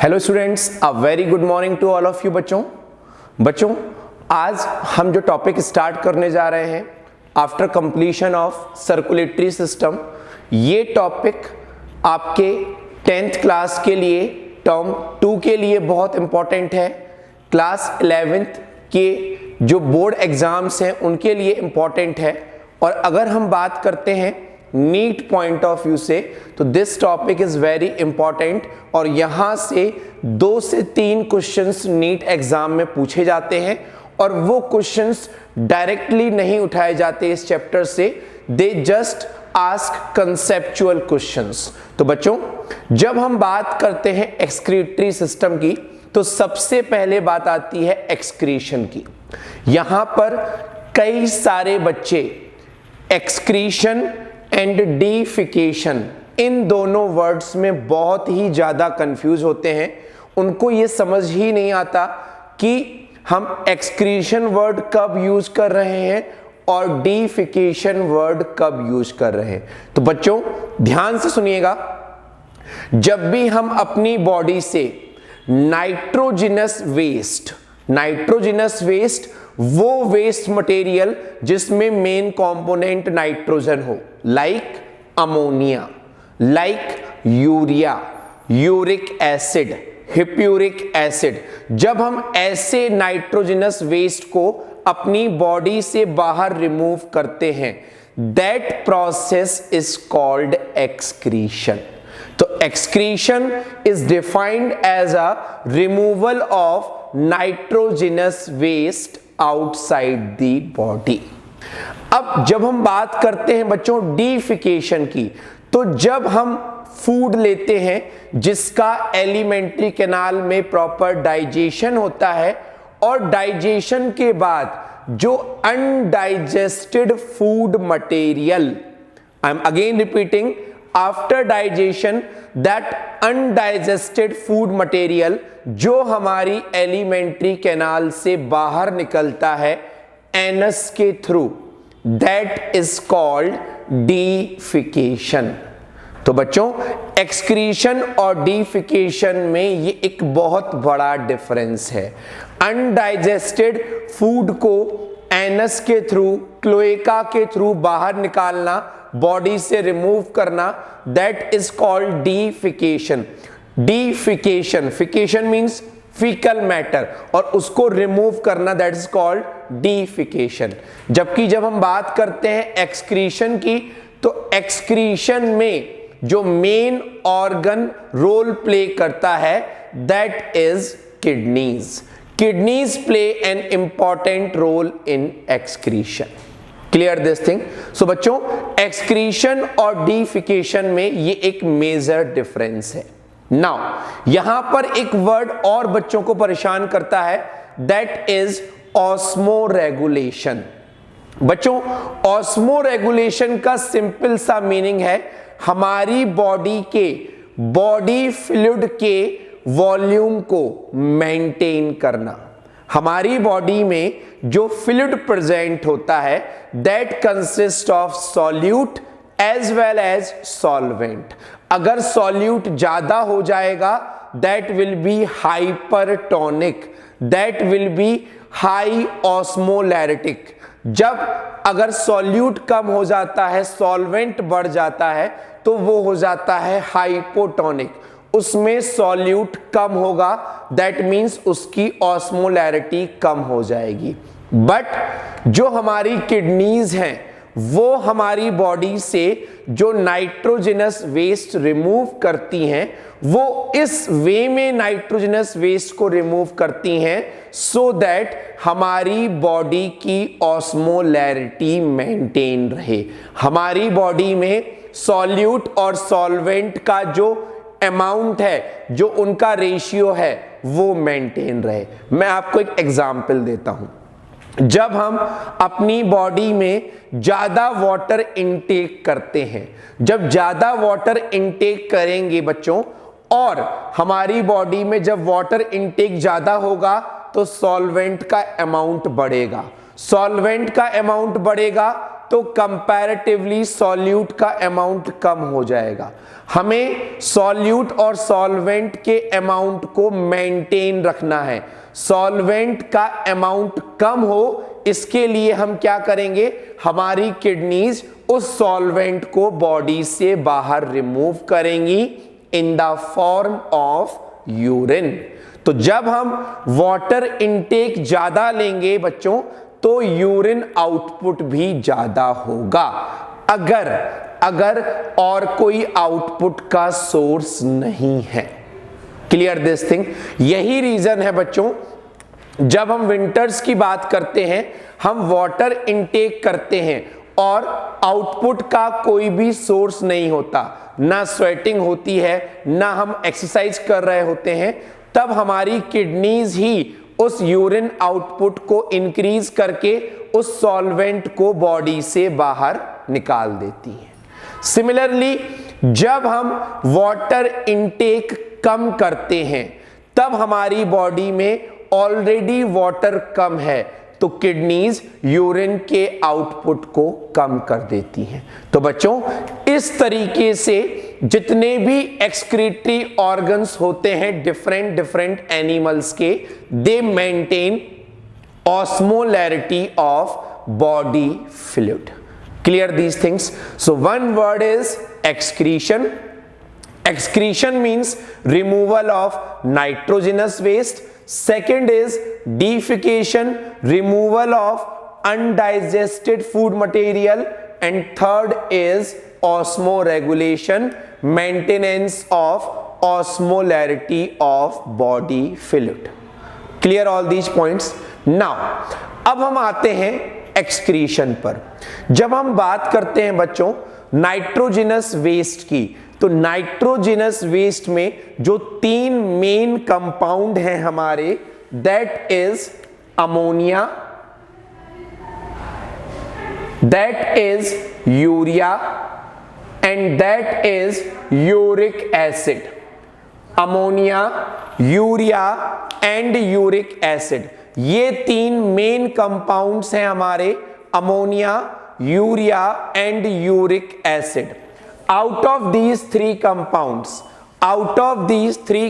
Hello students, a very good morning to all of you. बच्चों आज हम जो टॉपिक स्टार्ट करने जा रहे हैं after completion of circulatory system, ये टॉपिक आपके 10th क्लास के लिए टर्म 2 के लिए बहुत इंपॉर्टेंट है। क्लास 11th के जो बोर्ड एग्जाम्स हैं उनके लिए इंपॉर्टेंट है। और अगर हम बात करते हैं नीट पॉइंट ऑफ व्यू से तो this topic is very important और यहां से 2 से 3 क्वेश्चंस नीट एग्जाम में पूछे जाते हैं और वो क्वेश्चंस डायरेक्टली नहीं उठाए जाते इस चैप्टर से, they just ask conceptual questions. तो बच्चों जब हम बात करते हैं एक्सक्रीटरी सिस्टम की तो सबसे पहले बात आती है एक्सक्रीशन की। यहां पर कई सारे बच्चे एक्सक्रीशन एंड डीफिकेशन इन दोनों वर्ड्स में बहुत ही ज्यादा कंफ्यूज होते हैं। उनको ये समझ ही नहीं आता कि हम एक्सक्रीशन वर्ड कब यूज कर रहे हैं और डीफिकेशन वर्ड कब यूज कर रहे हैं। तो बच्चों ध्यान से सुनिएगा, जब भी हम अपनी बॉडी से नाइट्रोजिनस वेस्ट वो वेस्ट मटेरियल जिसमें मेन कंपोनेंट नाइट्रोजन हो, like ammonia, like urea, uric acid, hippuric acid, जब हम ऐसे नाइट्रोजिनस वेस्ट को अपनी बॉडी से बाहर रिमूव करते हैं, that process is called excretion. तो excretion is defined as a removal of nitrogenous waste outside the body. अब जब हम बात करते हैं बच्चों डीफिकेशन की, तो जब हम फूड लेते हैं जिसका एलिमेंट्री कैनाल में प्रॉपर डाइजेशन होता है और डाइजेशन के बाद जो undigested food material, I am again repeating, after digestion that undigested food material जो हमारी एलिमेंट्री कैनाल से बाहर निकलता है एनस के थ्रू, दैट इज कॉल्ड डीफिकेशन। तो बच्चों एक्सक्रीशन और डीफिकेशन में ये एक बहुत बड़ा डिफरेंस है। अनडाइजेस्टेड फूड को एनस के थ्रू, क्लोएका के थ्रू बाहर निकालना, बॉडी से रिमूव करना, that is called defecation. Defecation, fication means faecal matter, और उसको रिमूव करना, दैट इज कॉल्ड डीफिकेशन। जबकि जब हम बात करते हैं एक्सक्रीशन की, तो एक्सक्रीशन में जो मेन ऑर्गन रोल प्ले करता है that is kidneys. Kidneys play an important role in excretion. Clear this thing? So बच्चों एक्सक्रीशन और डीफिकेशन में ये एक मेजर डिफरेंस है। नाउ यहां पर एक वर्ड और बच्चों को परेशान करता है, दैट इज ऑस्मोरेगुलेशन। बच्चों ऑस्मोरेगुलेशन का सिंपल सा मीनिंग है हमारी बॉडी के बॉडी फ्लूइड के वॉल्यूम को मेंटेन करना। हमारी बॉडी में जो फ्लूइड प्रेजेंट होता है that consist of solute as well as solvent. अगर सॉल्यूट ज्यादा हो जाएगा that will be hypertonic, that will be high osmolaritic. जब अगर सॉल्यूट कम हो जाता है, सॉल्वेंट बढ़ जाता है, तो वो हो जाता है हाइपोटोनिक। उसमें सॉल्यूट कम होगा, दैट मीन्स उसकी ऑस्मोलैरिटी कम हो जाएगी। बट जो हमारी किडनीज हैं वो हमारी बॉडी से जो नाइट्रोजनस वेस्ट रिमूव करती हैं, वो इस वे में नाइट्रोजनस वेस्ट को रिमूव करती हैं सो दैट हमारी बॉडी की ऑस्मोलैरिटी मेंटेन रहे, हमारी बॉडी में सॉल्यूट और सॉल्वेंट का जो अमाउंट है, जो उनका रेशियो है, वो मेंटेन रहे। मैं आपको एक एग्जांपल देता हूं। जब हम अपनी बॉडी में ज्यादा वाटर इनटेक करते हैं, जब ज्यादा वाटर इनटेक करेंगे बच्चों, और हमारी बॉडी में जब वाटर इनटेक ज्यादा होगा तो सॉल्वेंट का अमाउंट बढ़ेगा, सॉल्वेंट का अमाउंट बढ़ेगा तो कंपैरेटिवली सॉल्यूट का अमाउंट कम हो जाएगा। हमें सॉल्यूट और सॉल्वेंट के अमाउंट को मेंटेन रखना है। सॉल्वेंट का अमाउंट कम हो, इसके लिए हम क्या करेंगे, हमारी किडनीज उस सॉल्वेंट को बॉडी से बाहर रिमूव करेंगी in the form of urine. तो जब हम वाटर इनटेक ज्यादा लेंगे बच्चों, तो यूरिन आउटपुट भी ज्यादा होगा, अगर और कोई आउटपुट का सोर्स नहीं है। Clear this thing. यही रीजन है बच्चों, जब हम विंटर्स की बात करते हैं, हम वाटर इनटेक करते हैं और आउटपुट का कोई भी सोर्स नहीं होता, ना स्वेटिंग होती है, ना हम एक्सरसाइज कर रहे होते हैं, तब हमारी किडनीज ही उस यूरिन आउटपुट को इंक्रीज करके उस सॉल्वेंट को बॉडी से बाहर निकाल देती है। सिमिलरली जब हम वाटर इनटेक कम करते हैं, तब हमारी बॉडी में ऑलरेडी वाटर कम है, तो किडनीज यूरिन के आउटपुट को कम कर देती हैं। तो बच्चों, इस तरीके से जितने भी एक्सक्रीटरी ऑर्गन्स होते हैं डिफरेंट एनिमल्स के, दे maintain osmolarity of body fluid. Clear these things. So one word is excretion. Excretion means removal of nitrogenous waste. Second is defecation, removal of undigested food material. And third is osmoregulation, maintenance of osmolarity of body fluid. Clear all these points. Now, अब हम आते हैं excretion पर। जब हम बात करते हैं बच्चों नाइट्रोजिनस वेस्ट की, तो नाइट्रोजिनस वेस्ट में जो 3 मेन कंपाउंड हैं हमारे, that is ammonia, that is urea and that is uric acid. Ammonia, urea and uric acid, ये 3 मेन कंपाउंड्स हैं हमारे, ammonia, urea and uric acid. Out of these 3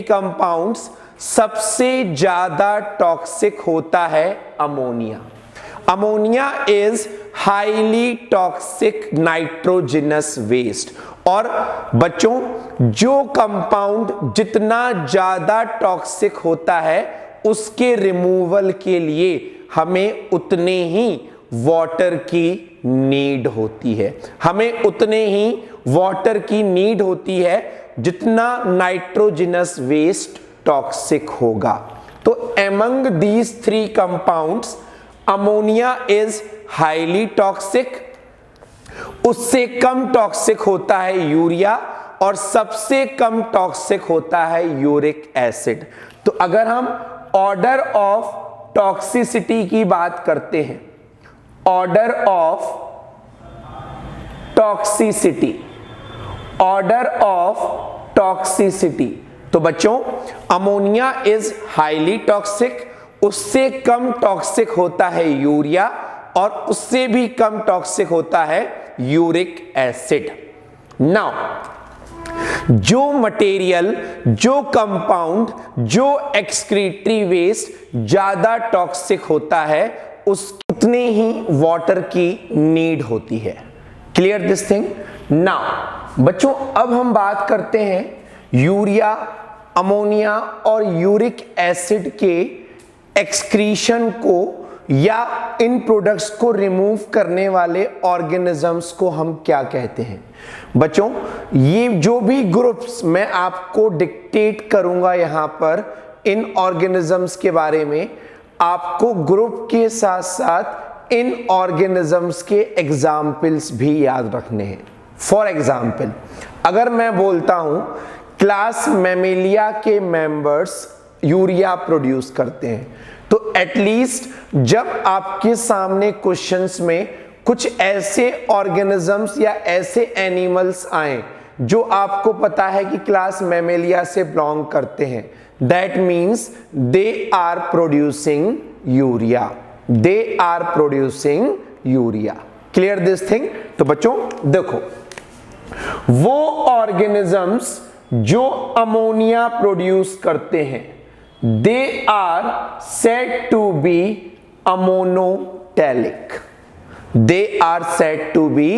compounds सबसे ज्यादा toxic होता है ammonia. Ammonia is highly toxic nitrogenous waste. और बच्चों, जो कंपाउंड जितना ज्यादा टॉक्सिक होता है, उसके रिमूवल के लिए हमें उतने ही वाटर की नीड होती है, हमें उतने ही वाटर की नीड होती है जितना नाइट्रोजिनस वेस्ट टॉक्सिक होगा। तो among these 3 compounds, ammonia is highly toxic, उससे कम टॉक्सिक होता है यूरिया, और सबसे कम टॉक्सिक होता है यूरिक एसिड। तो अगर हम ऑर्डर ऑफ टॉक्सिसिटी की बात करते हैं, order of toxicity, order of toxicity, तो बच्चों अमोनिया इज हाईली टॉक्सिक, उससे कम टॉक्सिक होता है यूरिया, और उससे भी कम टॉक्सिक होता है यूरिक एसिड। नाउ, जो मटेरियल, जो कंपाउंड, जो एक्सक्रीटरी वेस्ट ज्यादा टॉक्सिक होता है, उतने ही वाटर की नीड होती है। Clear this thing. नाउ बच्चों, अब हम बात करते हैं यूरिया, अमोनिया और यूरिक एसिड के एक्सक्रीशन को या इन प्रोडक्ट्स को रिमूव करने वाले ऑर्गेनिजम्स को हम क्या कहते हैं। बच्चों, ये जो भी ग्रुप्स मैं आपको डिक्टेट करूंगा यहां पर इन ऑर्गेनिजम्स के बारे में, आपको ग्रुप के साथ साथ इन ऑर्गेनिजम्स के एग्जाम्पल्स भी याद रखने हैं। फॉर एग्जाम्पल, अगर मैं बोलता हूं क्लास मैमेलिया के मेंबर्स यूरिया प्रोड्यूस करते हैं, तो एटलीस्ट जब आपके सामने क्वेश्चंस में कुछ ऐसे ऑर्गेनिजम्स या ऐसे एनिमल्स आए जो आपको पता है कि क्लास मैमेलिया से बिलोंग करते हैं, that means they are producing urea, they are producing urea. Clear this thing. तो बच्चों देखो, वो ऑर्गेनिजम्स जो अमोनिया प्रोड्यूस करते हैं, they are said to be ammonotelic. They are said to be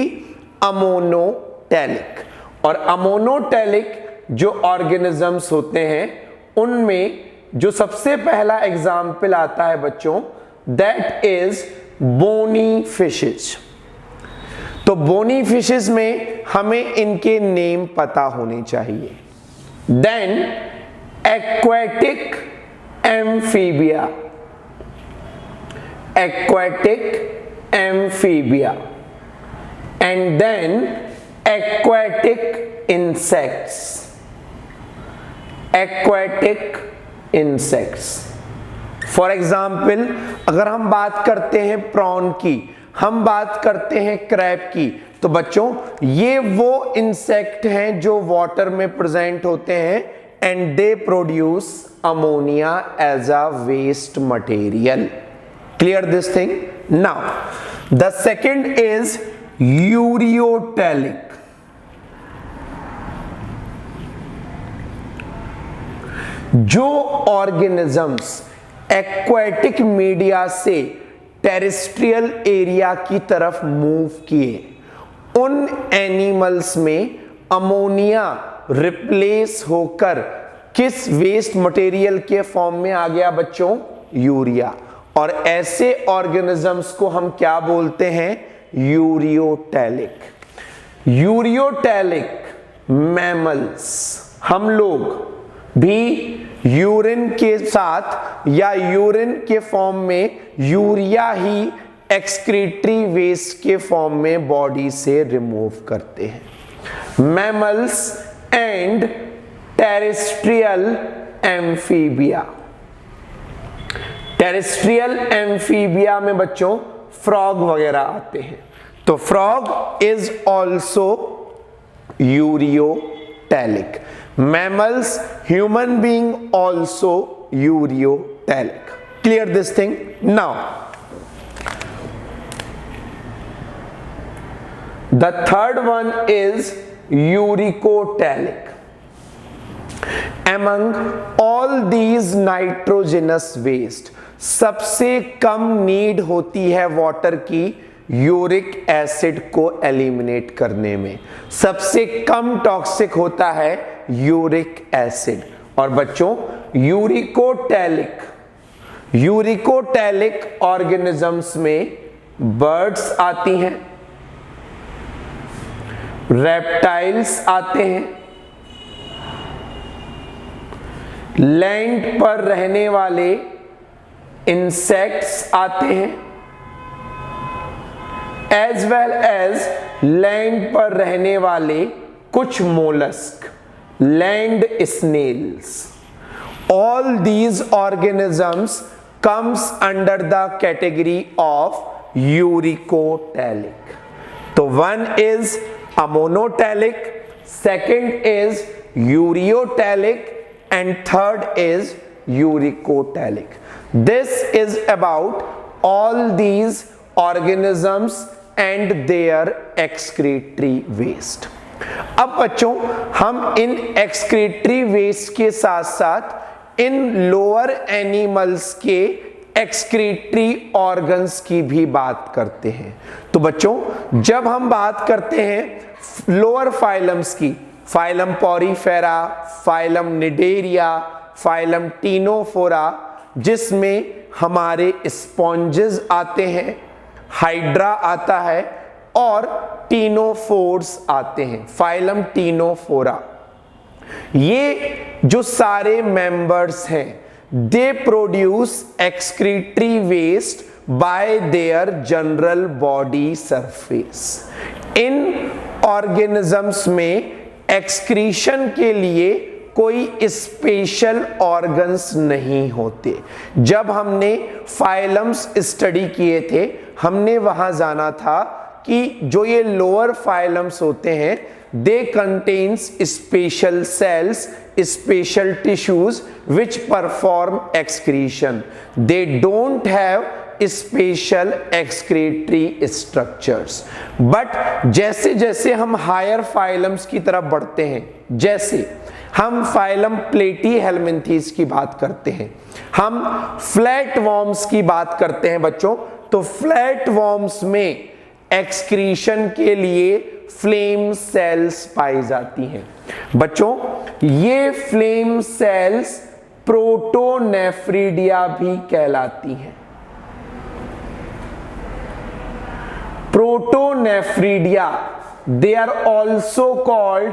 ammonotelic. और अमोनोटैलिक जो ऑर्गेनिजम्स होते हैं, उनमें जो सबसे पहला एग्जाम्पल आता है बच्चों, दैट इज बोनी फिशेज। तो बोनी फिशेज में हमें इनके नेम पता होने चाहिए। Then aquatic amphibia, aquatic amphibia, and then aquatic insects, aquatic insects. For example अगर हम बात करते हैं प्रॉन की, हम बात करते हैं क्रैब की, तो बच्चों ये वो इंसेक्ट हैं जो वाटर में प्रेजेंट होते हैं and they produce ammonia as a waste material. Clear this thing. Now the second is ureotelic. जो ऑर्गेनिजम्स एक्वेटिक मीडिया से टेरेस्ट्रियल एरिया की तरफ मूव किए, उन एनिमल्स में अमोनिया रिप्लेस होकर किस वेस्ट मटेरियल के फॉर्म में आ गया बच्चों? यूरिया। और ऐसे ऑर्गेनिजम्स को हम क्या बोलते हैं? यूरियोटैलिक। यूरियोटैलिक मैमल्स, हम लोग भी यूरिन के साथ या यूरिन के फॉर्म में यूरिया ही एक्सक्रीटरी वेस्ट के फॉर्म में बॉडी से रिमूव करते हैं। Mammals and terrestrial amphibia. Terrestrial amphibia में बच्चों फ्रॉग वगैरह आते हैं, तो frog is also ureotelic. Mammals, human being also uriotelic. Clear this thing? Now, the third one is uricotelic. Among all these nitrogenous waste, सबसे कम need होती है water की यूरिक एसिड को एलिमिनेट करने में। सबसे कम टॉक्सिक होता है यूरिक एसिड। और बच्चों यूरिकोटैलिक ऑर्गेनिजम्स में बर्ड्स आती हैं, रेप्टाइल्स आते हैं, लैंड पर रहने वाले इंसेक्ट्स आते हैं, एज वेल एज लैंड पर रहने वाले कुछ mollusc, land snails. All these organisms comes under the category of uricotelic. तो one is ammonotelic, second is ureotelic and third is uricotelic. This is about all these organisms and their excretory waste. अब बच्चों हम इन excretory waste के साथ साथ इन lower animals के excretory organs की भी बात करते हैं. तो बच्चों जब हम बात करते हैं लोअर फाइलम्स की, phylum Porifera, phylum Cnidaria, phylum Ctenophora, जिसमें हमारे स्पॉन्जेस आते हैं, हाइड्रा आता है और टीनोफोर्स आते हैं, फाइलम टीनोफोरा. ये जो सारे मेंबर्स हैं they produce excretory waste by their general body surface. इन ऑर्गेनिजम्स में एक्सक्रीशन के लिए कोई स्पेशल ऑर्गन्स नहीं होते. जब हमने फाइलम्स स्टडी किए थे हमने वहां जाना था कि जो ये लोअर फाइलम्स होते हैं they contains special cells, special tissues which perform excretion. They don't have special excretory structures. But जैसे जैसे हम हायर फाइलम्स की तरफ बढ़ते हैं, जैसे हम फाइलम प्लेटीहेल्मिन्थीज की बात करते हैं, हम फ्लैट वॉर्म्स की बात करते हैं बच्चों, तो फ्लैट वॉर्म्स में एक्सक्रीशन के लिए फ्लेम सेल्स पाई जाती हैं। बच्चों ये फ्लेम सेल्स प्रोटोनेफ्रिडिया भी कहलाती हैं। Protonephridia, they are also called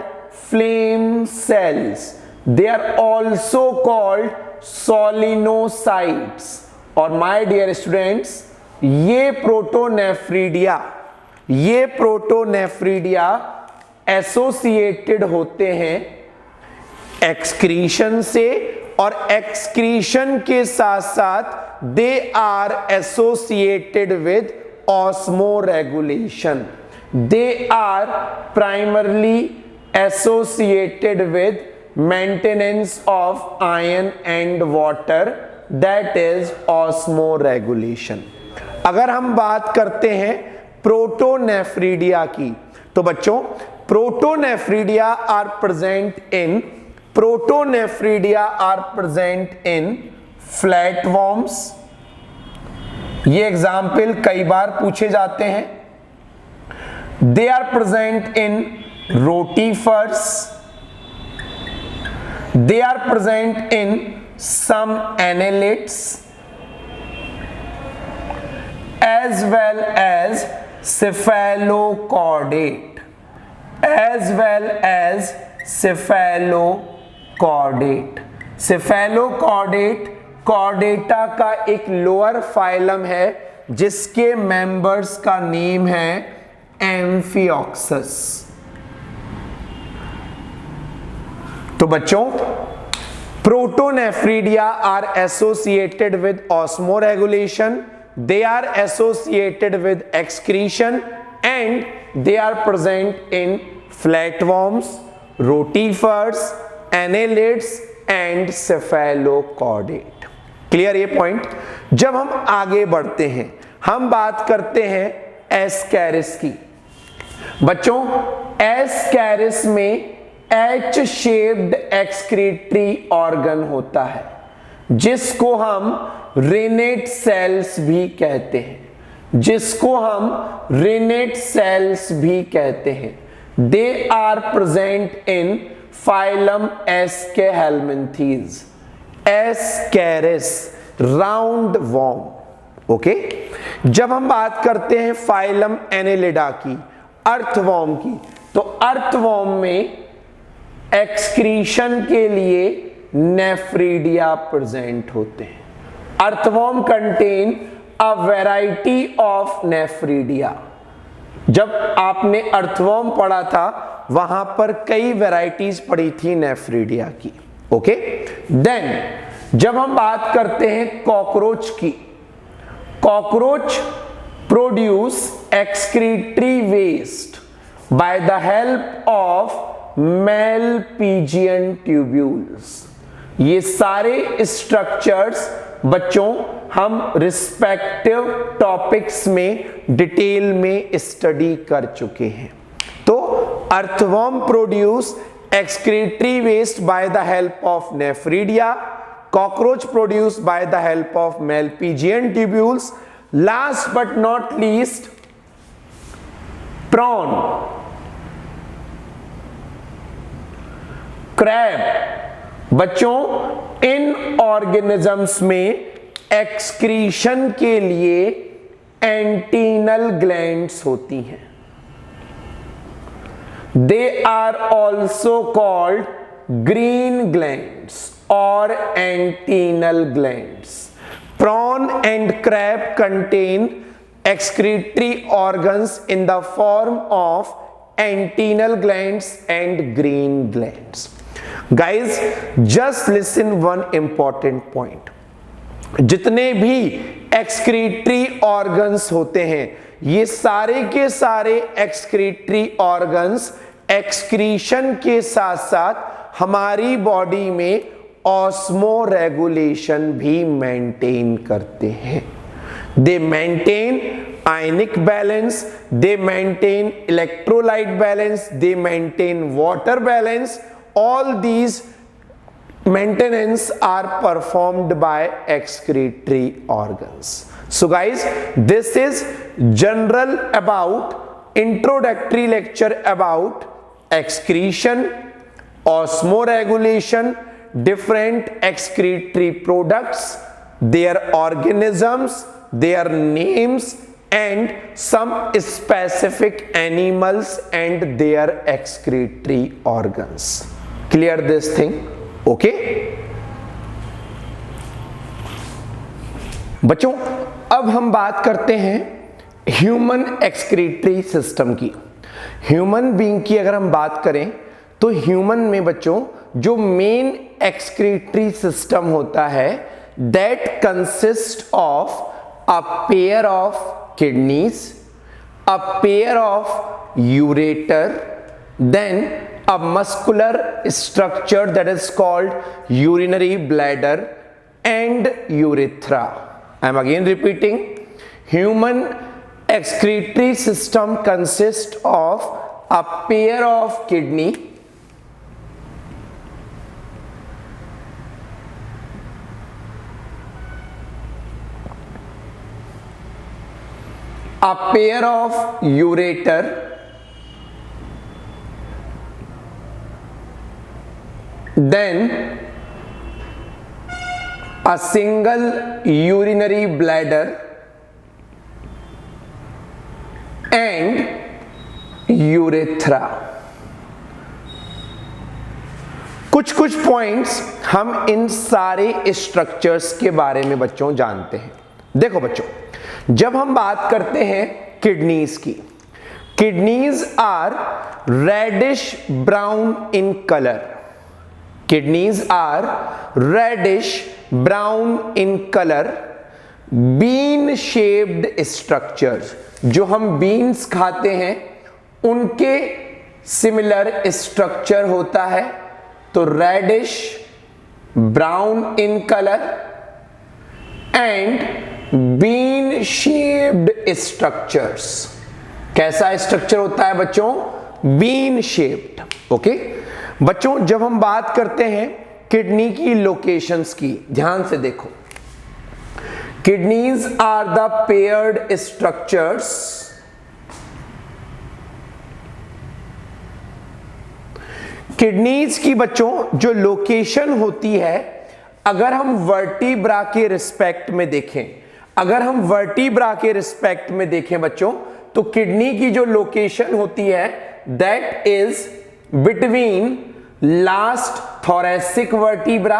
flame cells, they are also called solenocytes। और my dear students, ये प्रोटोनेफ्रिडिया एसोसिएटेड होते हैं एक्सक्रीशन से, और एक्सक्रीशन के साथ साथ they are associated with osmoregulation, they are primarily associated with maintenance of iron and water, that is osmoregulation। अगर हम बात करते हैं प्रोटोनेफ्रिडिया की, तो बच्चों protonephridia are present in flat worms. ये एग्जाम्पल कई बार पूछे जाते हैं। They are present in rotifers, they are present in some annelids as well as cephalochordate, cephalochordate chordata का एक लोअर फाइलम है जिसके मेंबर्स का नेम है एम्फिओक्सस। तो बच्चों protonephridia are associated with osmoregulation, they are associated with excretion, and they are present in flatworms, rotifers, annelids and cephalochordate। Clear ये point. जब हम आगे बढ़ते हैं, हम बात करते हैं एस्कैरिस की। बच्चों एस्कैरिस में एच शेप्ड एक्सक्रीटरी ऑर्गन होता है जिसको हम रेनेट सेल्स भी कहते हैं, they are present in phylum aschelminthes, ascaris roundworm. Okay, जब हम बात करते हैं फाइलम एनेलिडा की, अर्थवॉर्म की, तो अर्थवॉर्म में एक्सक्रीशन के लिए नेफ्रिडिया प्रेजेंट होते हैं। Earthworm contain a variety of nephridia. जब आपने अर्थवॉर्म पढ़ा था वहां पर कई वैरायटीज पढ़ी थी नेफ्रिडिया की। ओके, देन जब हम बात करते हैं कॉकरोच की, cockroach produce excretory waste by the help of malpighian tubules. ये सारे स्ट्रक्चर्स बच्चों हम रिस्पेक्टिव टॉपिक्स में डिटेल में स्टडी कर चुके हैं। तो earthworm produce excretory waste by the help of nephridia, cockroach produced by the help of Malpighian tubules, last but not least prawn, crab। बच्चों इन ऑर्गेनिजम्स में एक्सक्रीशन के लिए एंटीनल ग्लैंड्स होती हैं। They are also called green glands or antennal glands. Prawn and crab contain excretory organs in the form of antennal glands and green glands. Guys, just listen one important point. जितने भी excretory organs होते हैं, ये सारे के सारे excretory organs excretion के साथ साथ हमारी बॉडी में ऑस्मो रेगुलेशन भी मेंटेन करते हैं। they maintain ionic balance, they maintain electrolyte balance, they maintain water balance. All these maintenance are performed by excretory organs. So guys, this is general about introductory lecture about excretion, osmoregulation, different excretory products, their organisms, their names, and some specific animals and their excretory organs. Clear this thing? Okay? बच्चों, अब हम बात करते हैं human excretory system की। Human being की अगर हम बात करें तो ह्यूमन में बच्चों जो मेन एक्सक्रीटरी सिस्टम होता है that consist of a pair of kidneys, a pair of ureter, then a muscular structure that is called urinary bladder and urethra. I am again repeating, human excretory system consists of a pair of kidney, a pair of ureter, then a single urinary bladder and urethra. कुछ points हम इन सारे structures के बारे में बच्चों जानते हैं। देखो बच्चों, जब हम बात करते हैं किडनीज की, kidneys are reddish brown in colour. Kidneys are reddish brown in color, bean shaped structures। जो हम बीन्स खाते हैं उनके सिमिलर स्ट्रक्चर होता है, तो reddish brown in colour and bean shaped structures. कैसा स्ट्रक्चर होता है बच्चों? Bean shaped. ओके बच्चों, जब हम बात करते हैं किडनी की लोकेशंस की, ध्यान से देखो, kidneys are the paired structures kidneys की बच्चों जो लोकेशन होती है, अगर हम वर्टिब्रा के रिस्पेक्ट में देखें, अगर हम वर्टिब्रा के रिस्पेक्ट में देखें बच्चों, तो किडनी की जो लोकेशन होती है that is between last thoracic vertebra,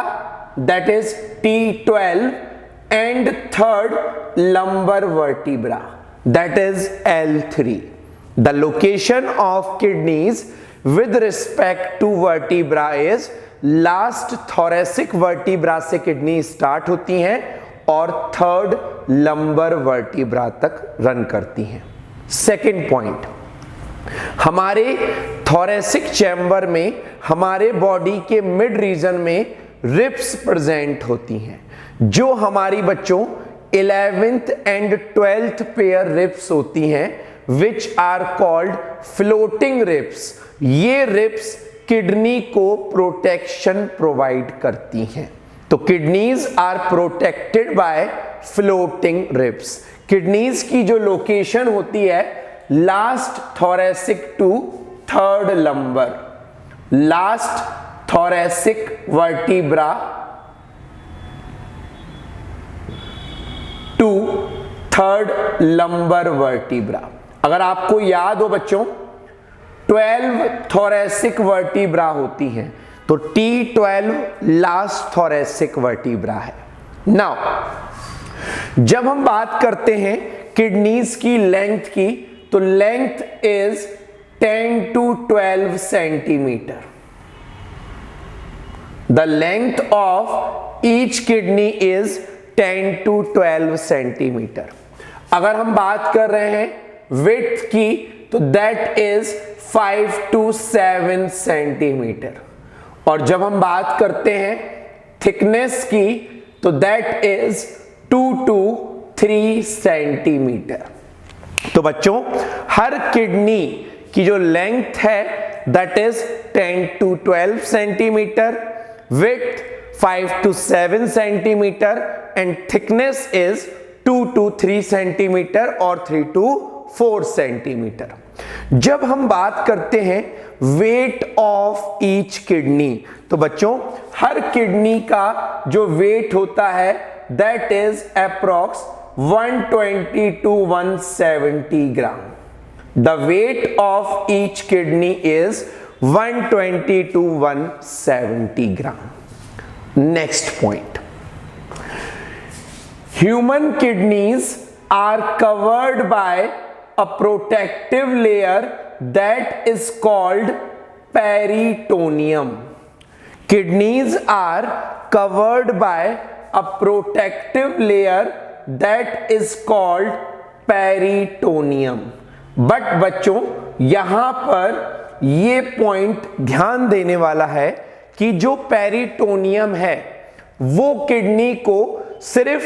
that is T12, and third lumbar vertebra, that is L3. The location of kidneys with respect to vertebra is last thoracic vertebra से kidney start होती हैं और third lumbar vertebra तक run करती हैं। Second point, हमारे thoracic chamber में, हमारे बॉडी के मिड रीजन में रिब्स प्रेजेंट होती हैं, जो हमारी बच्चों 11th and 12th pair ribs होती हैं, which are called floating ribs. ये रिब्स किडनी को प्रोटेक्शन प्रोवाइड करती हैं, तो kidneys are protected by floating ribs. Kidneys की जो लोकेशन होती है last thoracic to third lumbar, last thoracic vertebra to third lumbar vertebra. अगर आपको याद हो बच्चों, 12 थोरेसिक वर्टिब्रा होती हैं, तो T12 लास्ट थोरेसिक वर्टिब्रा है। नाउ जब हम बात करते हैं किडनीज की लेंथ की, तो length is 10 to 12 centimetre. The length of each kidney is 10 to 12 centimetre. अगर हम बात कर रहे हैं विड्थ की, तो दैट इज 5 to 7 सेंटीमीटर। और जब हम बात करते हैं थिकनेस की, तो दैट इज 2 to 3 सेंटीमीटर। तो बच्चों हर किडनी की जो लेंथ है that is 10 to 12 centimetre, width 5 to 7 centimetre and thickness is 2 to 3 centimetre और 3 to 4 सेंटीमीटर। जब हम बात करते हैं वेट ऑफ ईच किडनी, तो बच्चों हर किडनी का जो वेट होता है that is approx 120 to 170 gram. The weight of each kidney is 120 to 170 gram. Next point, human kidneys are covered by a protective layer that is called peritoneum. Kidneys are covered by a protective layer that is called peritoneum. But बच्चों यहां पर ये point ध्यान देने वाला है कि जो पेरिटोनियम है वो किडनी को सिर्फ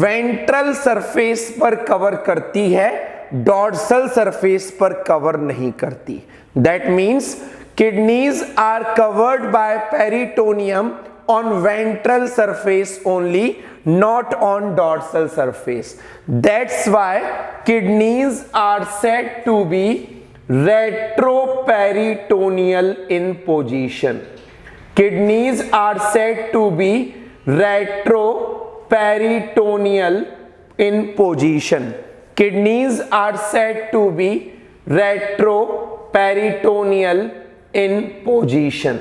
वेंट्रल सरफेस पर कवर करती है, डॉर्सल सरफेस पर कवर नहीं करती। That means kidneys are covered by peritoneum on ventral surface only, not on dorsal surface. That's why kidneys are said to be retroperitoneal in position. Kidneys are said to be retroperitoneal in position. Kidneys are said to be retroperitoneal in position.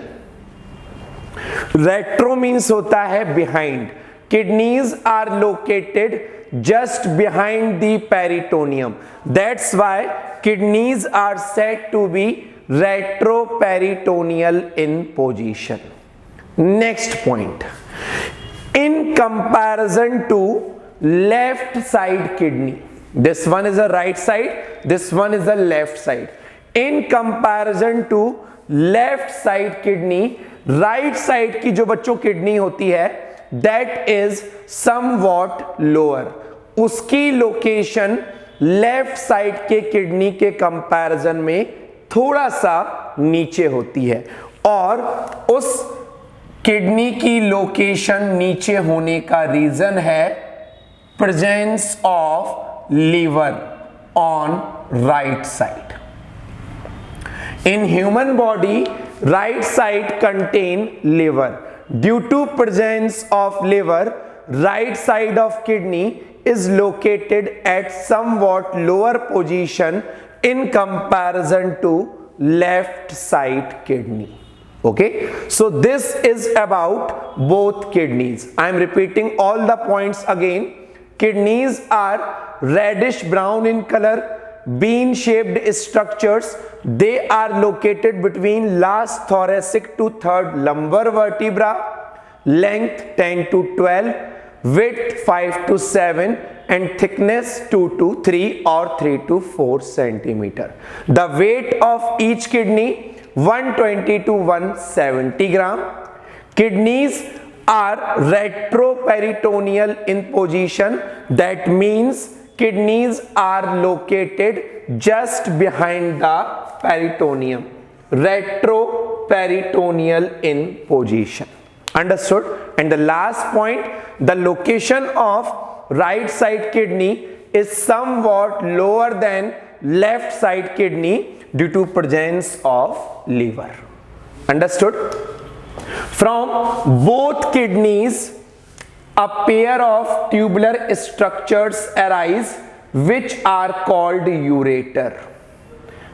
Retro means होता है behind. Kidneys are located just behind the peritoneum. That's why kidneys are said to be retroperitoneal in position. Next point, in comparison to left side kidney, this one is a right side, this one is a left side. In comparison to left side kidney, right side की जो बच्चों kidney होती है that is somewhat lower. उसकी location left side के kidney के comparison में थोड़ा सा नीचे होती है, और उस किडनी की लोकेशन नीचे होने का रीजन है presence of liver on right side. In human body, right side contain liver. Due to presence of liver, right side of kidney is located at somewhat lower position in comparison to left side kidney. Okay, so this is about both kidneys. I am repeating all the points again. Kidneys are reddish brown in color, bean shaped structures. They are located between last thoracic to third lumbar vertebra. Length 10 to 12, width 5 to 7 and thickness 2 to 3 or 3 to 4 centimeter. The weight of each kidney 120 to 170 gram. Kidneys are retroperitoneal in position. That means kidneys are located just behind the peritoneum. Retroperitoneal in position. Understood? And the last point, the location of right side kidney is somewhat lower than left side kidney due to presence of liver. Understood? From both kidneys, a pair of tubular structures arise which are called ureter,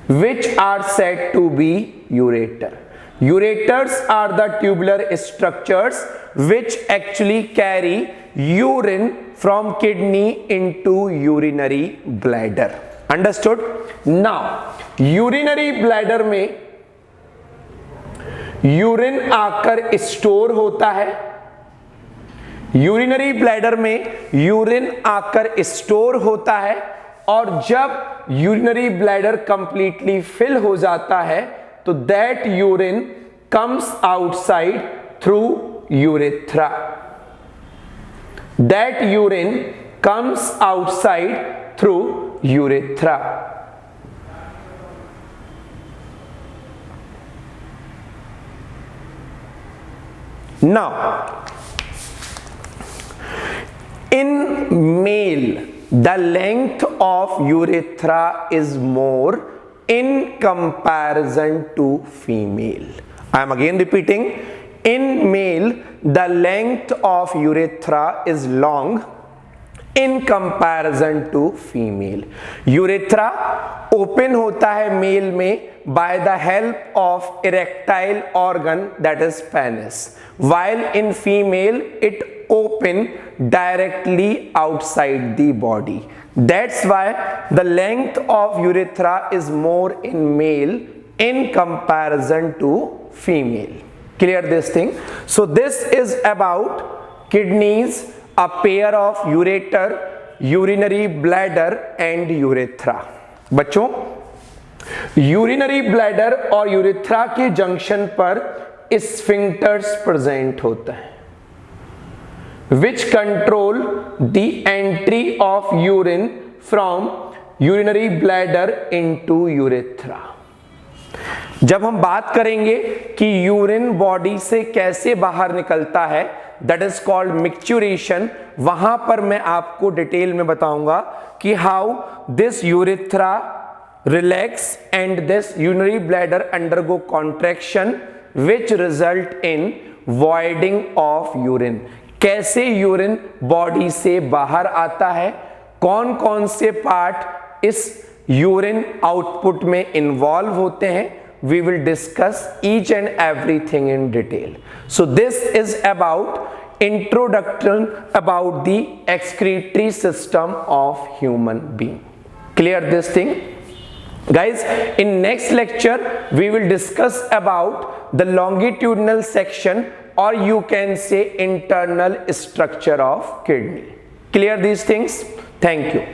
which are said to be ureter. Ureters are the tubular structures which actually carry urine from kidney into urinary bladder. Understood? Now, urinary bladder में urine आकर store होता है. Urinary bladder में urine आकर store होता है, और जब यूरिनरी ब्लैडर कंप्लीटली फिल हो जाता है तो that urine comes outside through urethra. That urine comes outside through urethra. Now, in male, the length of urethra is more in comparison to female. I am again repeating. In male, the length of urethra is long in comparison to female. Urethra open होता है mail में by the help of erectile organ, that is penis, while in female it open directly outside the body. That's why the length of urethra is more in male in comparison to female. Clear this thing? So this is about kidneys, a pair of ureter, urinary bladder and urethra. बच्चों, urinary bladder और urethra के junction पर sphincters present होता है which control the entry of urine from urinary bladder into urethra. जब हम बात करेंगे कि यूरिन बॉडी से कैसे बाहर निकलता है, दैट इज कॉल्ड मिक्चुरेशन, वहां पर मैं आपको डिटेल में बताऊंगा कि how this urethra relax and this urinary bladder undergo contraction which result in voiding of urine. कैसे यूरिन बॉडी से बाहर आता है, कौन कौन से पार्ट इस यूरिन आउटपुट में इन्वॉल्व होते हैं, we will discuss each and everything in detail. So this is about introduction about the excretory system of human being. Clear this thing? Guys, in next lecture we will discuss about the longitudinal section, or you can say internal structure of kidney. Clear these things? Thank you.